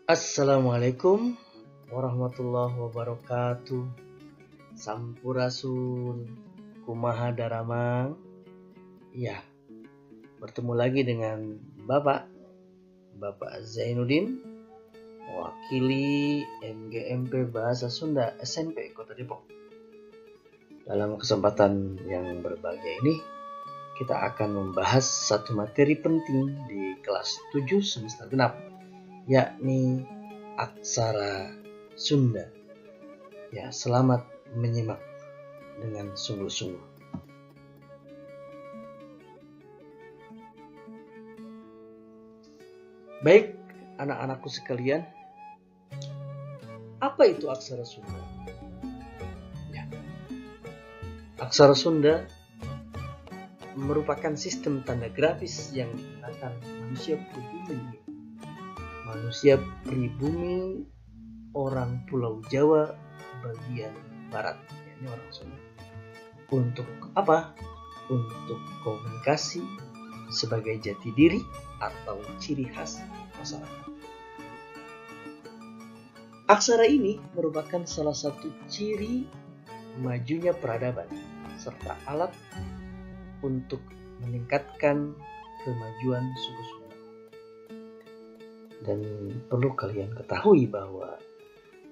Assalamualaikum warahmatullahi wabarakatuh. Sampurasun, kumaha daramang. Ya, bertemu lagi dengan Bapak Zainuddin, mewakili MGMP Bahasa Sunda SMP Kota Depok. Dalam kesempatan yang berbahagia ini, kita akan membahas satu materi penting di kelas 7 semester genap, yakni aksara Sunda. Ya, selamat menyimak dengan sungguh-sungguh. Baik, anak-anakku sekalian, apa itu aksara Sunda? Ya, aksara Sunda merupakan sistem tanda grafis yang digunakan manusia pribumi orang Pulau Jawa bagian barat, yakni orang Sunda. Untuk apa? Untuk komunikasi sebagai jati diri atau ciri khas masyarakat. Aksara ini merupakan salah satu ciri majunya peradaban serta alat untuk meningkatkan kemajuan suku Sunda. Dan perlu kalian ketahui bahwa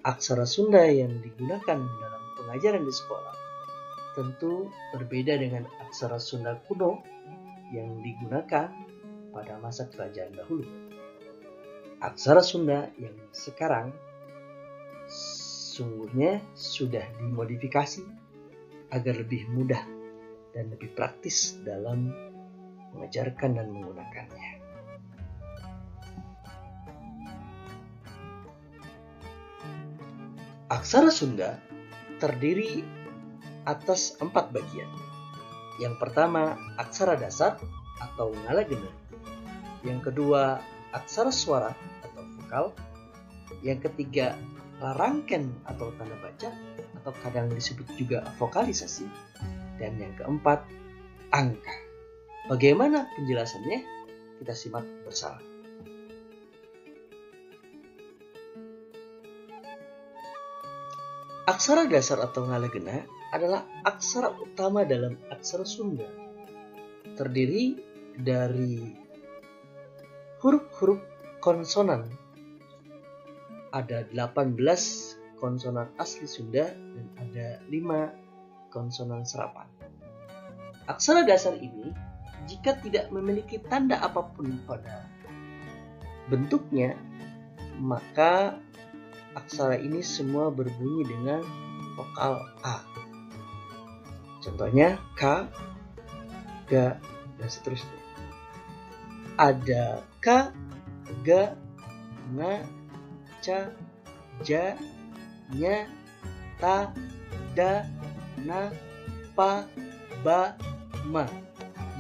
aksara Sunda yang digunakan dalam pengajaran di sekolah tentu berbeda dengan aksara Sunda kuno yang digunakan pada masa kerajaan dahulu. Aksara Sunda yang sekarang sungguhnya sudah dimodifikasi agar lebih mudah dan lebih praktis dalam mengajarkan dan menggunakannya. Aksara Sunda terdiri atas 4 bagian. Yang pertama, aksara dasar atau ngalagena. Yang kedua, aksara suara atau vokal. Yang ketiga, larangken atau tanda baca atau kadang disebut juga vokalisasi. Dan yang keempat, angka. Bagaimana penjelasannya? Kita simak bersama. Aksara dasar atau ngalagena adalah aksara utama dalam aksara Sunda. Terdiri dari huruf-huruf konsonan. Ada 18 konsonan asli Sunda dan ada 5 konsonan serapan. Aksara dasar ini jika tidak memiliki tanda apapun pada bentuknya, maka aksara ini semua berbunyi dengan vokal A. Contohnya K, G, dan seterusnya. Ada K, G, Ng, C, J, Ny, Ta, Da, Na, Pa, Ba, Ma,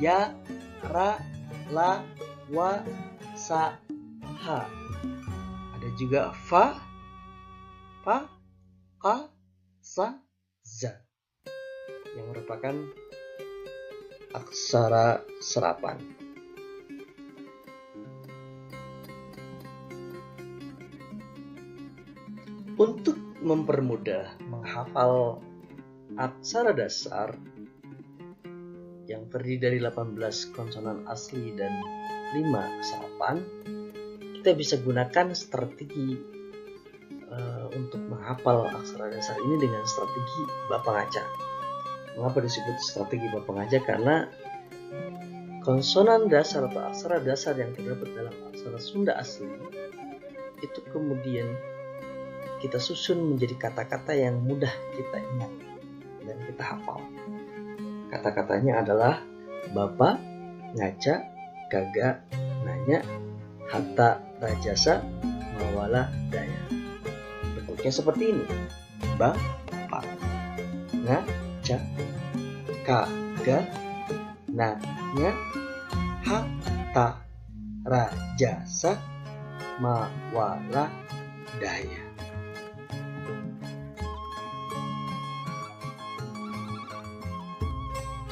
Ya, Ra, La, Wa, Sa, Ha. Ada juga Fa, Pa, Ka, Sa, Za yang merupakan aksara serapan. Untuk mempermudah menghafal aksara dasar yang terdiri dari 18 konsonan asli dan 5 serapan, kita bisa gunakan strategi untuk menghafal aksara dasar ini dengan strategi Bapa Ngaca. Mengapa disebut strategi Bapa Ngaca? Karena konsonan dasar atau aksara dasar yang terdapat dalam aksara Sunda asli itu kemudian kita susun menjadi kata-kata yang mudah kita ingat dan kita hafal. Kata-katanya adalah Bapa, Ngaca, Gaga, Nanya, Hatta, Rajasa, Mawala, Daya. Bentuknya seperti ini. Bapa, Ngaca, Gaga, Nanya, Hatta, Rajasa, Mawala, Daya.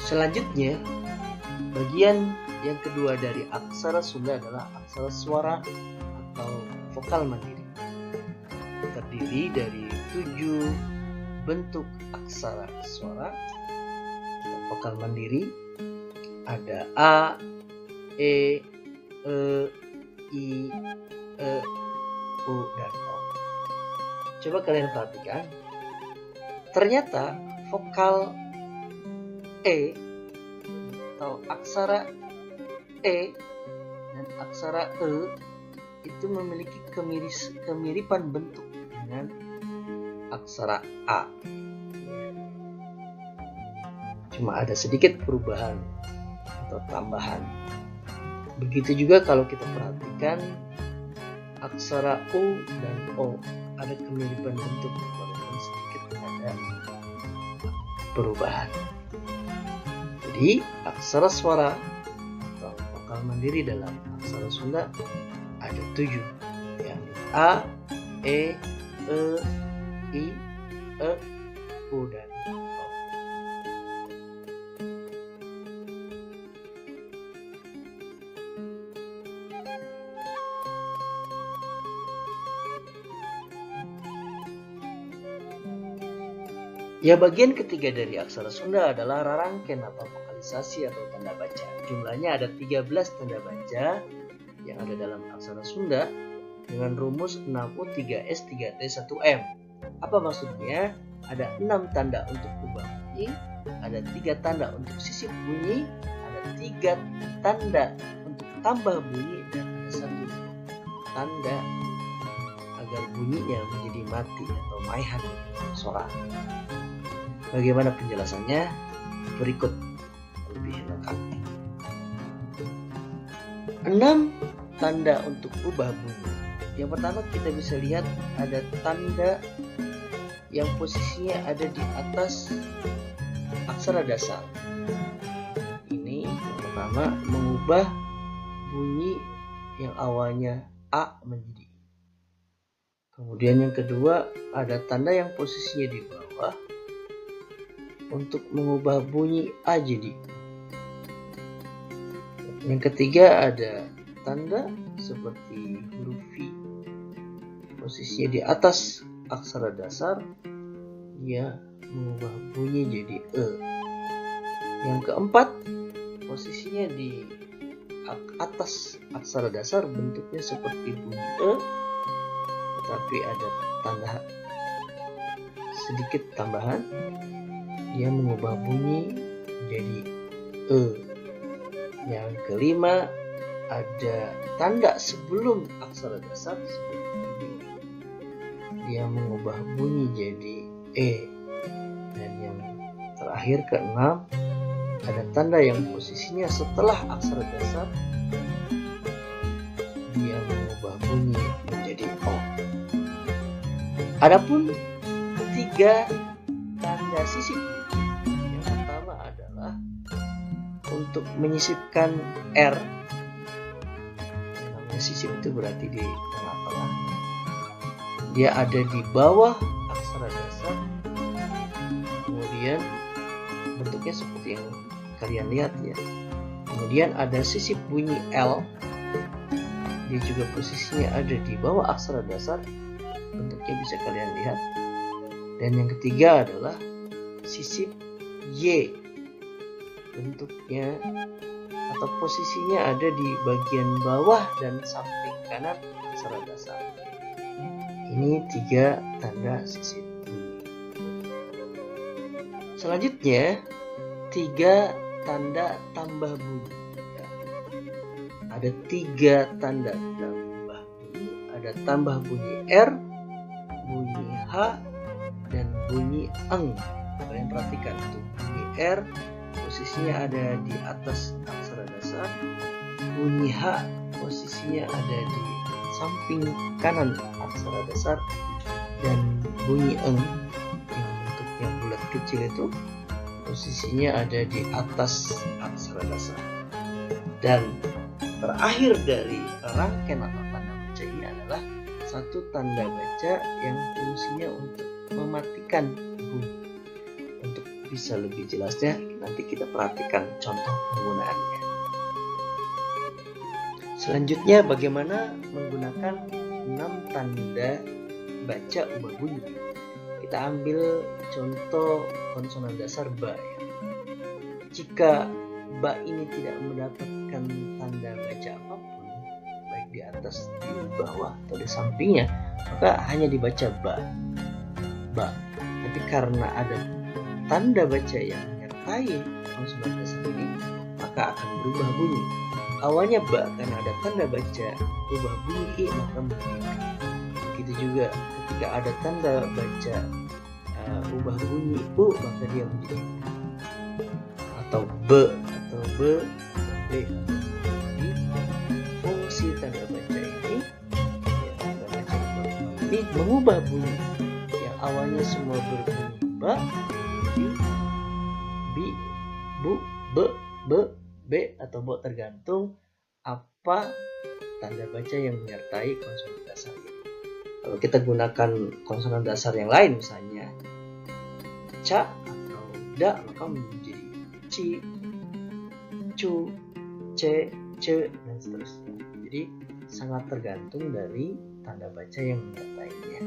Selanjutnya, bagian yang kedua dari aksara Sunda adalah aksara suara atau vokal mandiri. terdiri dari 7 bentuk aksara suara vokal mandiri. Ada A, E, I, U, dan O. Coba kalian perhatikan. Ternyata vokal E atau aksara E dan aksara E itu memiliki kemiripan bentuk dengan aksara A. Cuma ada sedikit perubahan atau tambahan. Begitu juga kalau kita perhatikan aksara U dan O, ada kemiripan bentuk walaupun sedikit ada perubahan. Jadi aksara suara atau vokal mandiri dalam aksara Sunda ada 7, yakni A, E, I, U, dan O. Ya, bagian ketiga dari aksara Sunda adalah rarangken atau vokalisasi atau tanda baca. Jumlahnya ada 13 tanda baca yang ada dalam aksara Sunda dengan rumus 6U, 3S, 3T, 1M. Apa maksudnya? Ada 6 tanda untuk ubah bunyi, ada 3 tanda untuk sisip bunyi, ada 3 tanda untuk tambah bunyi, dan ada 1 tanda agar bunyinya menjadi mati atau maihat suara. Bagaimana penjelasannya? Berikut lebih lengkap. 6 tanda untuk ubah bunyi. Yang pertama kita bisa lihat ada tanda yang posisinya ada di atas aksara dasar. Ini yang pertama mengubah bunyi yang awalnya A menjadi I. Kemudian yang kedua ada tanda yang posisinya di bawah untuk mengubah bunyi A jadi I. Yang ketiga ada tanda seperti huruf V, posisinya di atas aksara dasar, dia mengubah bunyi jadi E. Yang keempat, posisinya di atas aksara dasar, bentuknya seperti bunyi E, tetapi ada tanda sedikit tambahan, dia mengubah bunyi jadi E. Yang kelima, ada tanda sebelum aksara dasar seperti ini, dia mengubah bunyi jadi E. Dan yang terakhir keenam, ada tanda yang posisinya setelah aksara dasar, dia mengubah bunyi menjadi O. Adapun 3 tanda sisip. Yang pertama adalah untuk menyisipkan R. Sisip itu berarti di tengah-tengah. Dia ada di bawah aksara dasar. Kemudian bentuknya seperti yang kalian lihat ya. Kemudian ada sisip bunyi L. Dia juga posisinya ada di bawah aksara dasar. Bentuknya bisa kalian lihat. Dan yang ketiga adalah sisip Y. Bentuknya atau posisinya ada di bagian bawah dan samping kanan aksara dasar. Ini 3 tanda sisip bunyi. Selanjutnya 3 tanda tambah bunyi. Ada 3 tanda tambah bunyi. Ada tambah bunyi R, bunyi H, dan bunyi eng. Kalian perhatikan tuh, bunyi R posisinya ada di atas aksara dasar, bunyi H posisinya ada di samping kanan aksara dasar, dan bunyi eng yang bentuknya bulat kecil itu posisinya ada di atas aksara dasar. Dan terakhir dari rangkaian atau tanda baca ini adalah 1 tanda baca yang fungsinya untuk mematikan bunyi. Untuk bisa lebih jelasnya nanti kita perhatikan contoh penggunaannya. Selanjutnya bagaimana menggunakan 6 tanda baca ubah bunyi. Kita ambil contoh konsonan dasar ba ya. Jika ba ini tidak mendapatkan tanda baca apapun, baik di atas, di bawah, atau di sampingnya, maka hanya dibaca ba. Tapi karena ada tanda baca yang menyertai konsonan dasar ini, maka akan berubah bunyi. Awalnya ba, karena ada tanda baca ubah bunyi i, maka menjadi i. Begitu juga ketika ada tanda baca ubah bunyi u, maka dia menjadi u. Atau be, b. Jadi fungsi tanda baca ini, tanda baca ubah bunyi ini mengubah bunyi yang awalnya semua berbunyi ba jadi bi, bu, be, b atau bo, tergantung apa tanda baca yang menyertai konsonan dasar ini. Kalau kita gunakan konsonan dasar yang lain, misalnya ca atau da, maka menjadi ci, cu, ce, ce, dan seterusnya. Jadi sangat tergantung dari tanda baca yang menyertainya.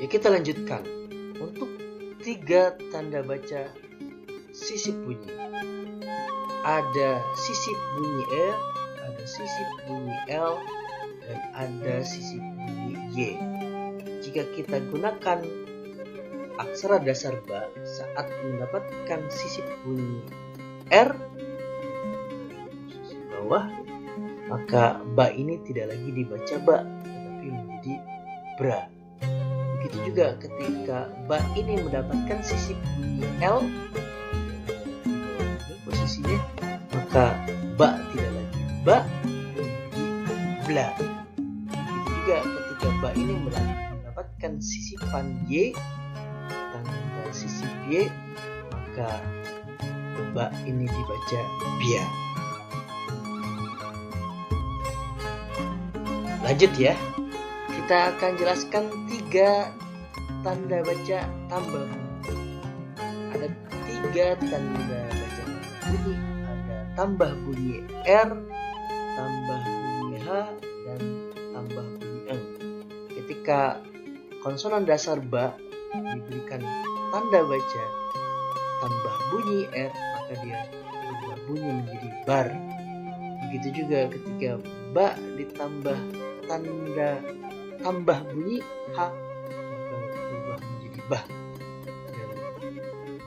Ya, kita lanjutkan. Untuk 3 tanda baca sisip bunyi, ada sisip bunyi E, ada sisip bunyi L, dan ada sisip bunyi Y. Jika kita gunakan aksara dasar ba saat mendapatkan sisip bunyi R sisi bawah, maka ba ini tidak lagi dibaca ba, tetapi menjadi bra. Begitu juga ketika ba ini mendapatkan sisip bunyi L, posisinya, maka ba tidak lagi ba, menjadi bla. Begitu juga ketika ba ini mendapatkan sisipan Y, tanda sisip Y, maka ba ini dibaca bia. Lanjut ya, kita akan jelaskan 3 tanda baca tambah bunyi. Ada 3 tanda baca bunyi, ada tambah bunyi R, tambah bunyi H, dan tambah bunyi eng. Ketika konsonan dasar ba diberikan tanda baca tambah bunyi R, maka dia berubah bunyi menjadi bar. Begitu juga ketika ba ditambah tanda tambah bunyi H, maka berubah menjadi bah. Dan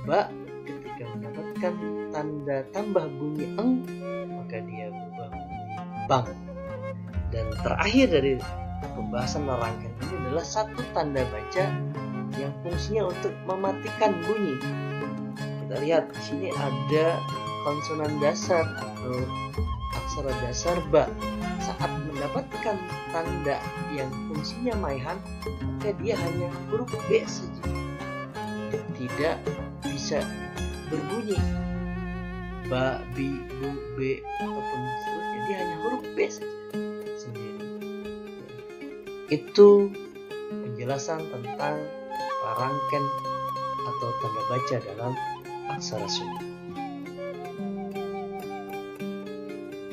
ba ketika mendapatkan tanda tambah bunyi eng, maka dia berubah menjadi bang. Dan terakhir dari pembahasan rangkaian ini adalah 1 tanda baca yang fungsinya untuk mematikan bunyi. Kita lihat di sini ada konsonan dasar atau aksara dasar ba. Saat mendapatkan tanda yang fungsinya maihan, maka dia hanya huruf B saja, tidak bisa berbunyi ba, bi, bu, b ataupun seterusnya. Dia hanya huruf B saja sendiri. Itu penjelasan tentang rangkaian atau tanda baca dalam aksara Sunda.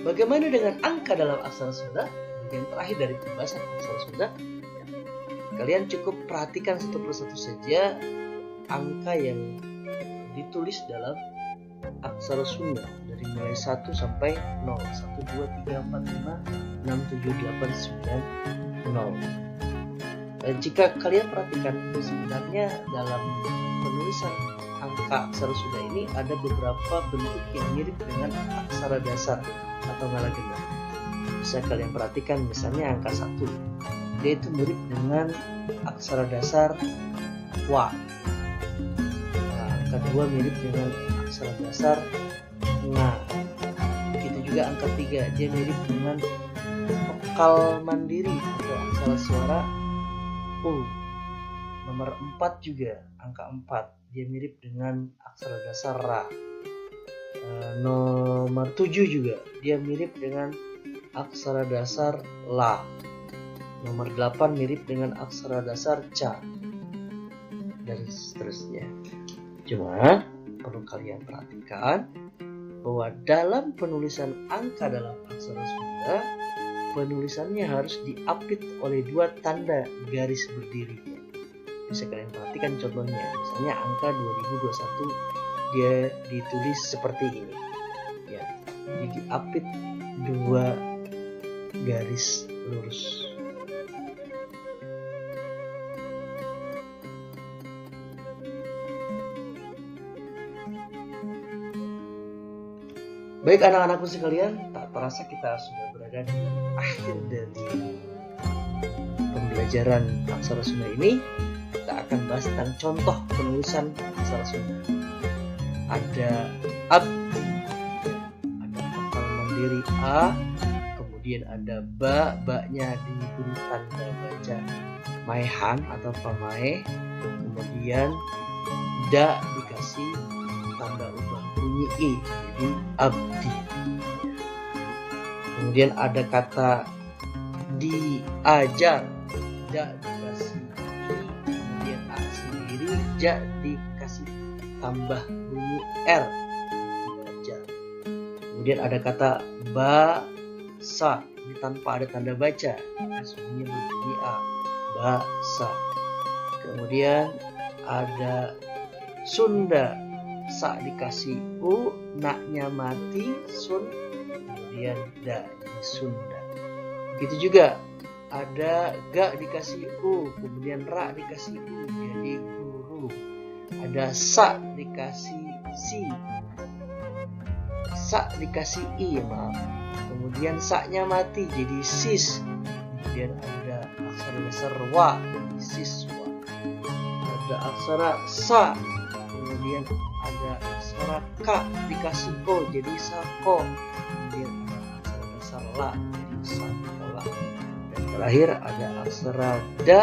Bagaimana dengan angka dalam aksara Sunda? Bagian terakhir dari pembahasan aksara Sunda. Kalian cukup perhatikan satu persatu saja angka yang ditulis dalam aksara Sunda dari mulai 1 sampai 0. 1, 2, 3, 4, 5, 6, 7, 8, 9, 0. Jika kalian perhatikan, sebenarnya dalam penulisan angka aksara Sunda ini ada beberapa bentuk yang mirip dengan aksara dasar atau ngalagena. Bisa kalian perhatikan, misalnya angka 1, dia itu mirip dengan aksara dasar wa. Angka 2 mirip dengan aksara dasar nga. Begitu juga angka 3, dia mirip dengan vokal mandiri atau aksara suara u. Nomor 4 juga, angka 4, dia mirip dengan aksara dasar ra. Nomor 7 juga, dia mirip dengan aksara dasar la. Nomor 8 mirip dengan aksara dasar ca, dan seterusnya. Cuma perlu kalian perhatikan bahwa dalam penulisan angka dalam aksara Sunda penulisannya harus diapit oleh 2 tanda garis berdiri. Bisa kalian perhatikan contohnya, misalnya angka 2021 dia ditulis seperti ini ya, jadi diapit 2 garis lurus. Baik anak-anakku sekalian, tak terasa kita sudah berada di akhir dari pembelajaran aksara Sunda ini. Kita akan bahas tentang contoh penulisan aksara Sunda. Ada abdi, ada vokal mandiri A, kemudian ada ba-nya diberi tanda baca maehan atau pamae, kemudian da dikasih tanda ubah bunyi I, jadi abdi. Kemudian ada kata diajar, da dikasih I, kemudian A sendiri, ja dikasih tambah bunyi R, diajar. Kemudian ada kata basa, ini tanpa ada tanda baca, aslinya berbunyi A, basa. Kemudian ada Sunda, sa dikasih u, naknya mati, sun, kemudian da, jadi Sunda. Begitu juga ada ga dikasih u, kemudian ra dikasih u, jadi guru. Ada sa dikasih si, sa dikasih i, maaf. Kemudian sa-nya mati jadi sis. Kemudian ada aksara dasar wa, jadi siswa. Ada aksara sa, kemudian ada aksara ka dikasih o, jadi sako. Kemudian ada aksara dasar la, jadi sakola. Dan terakhir ada aksara da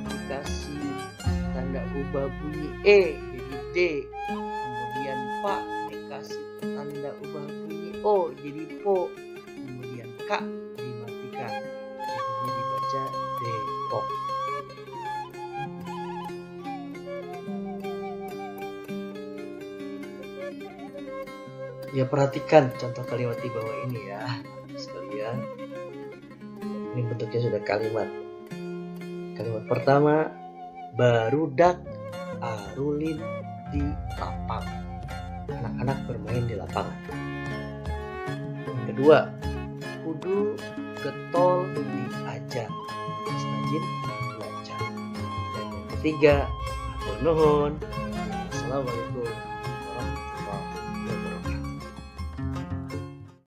dikasih tanda ubah bunyi e, jadi d. Kemudian pa dikasih tanda ubah bunyi o, jadi po. Kemudian ka dimatikan, jadinya dibaca depok. Ya, perhatikan contoh kalimat di bawah ini ya sekalian. Ini bentuknya sudah kalimat. Kalimat pertama, barudak arulin di lapangan. Anak-anak bermain di lapangan. Yang kedua, kudu getol diajar, rajin belajar. Dan yang ketiga, atur nuhun. Assalamualaikum.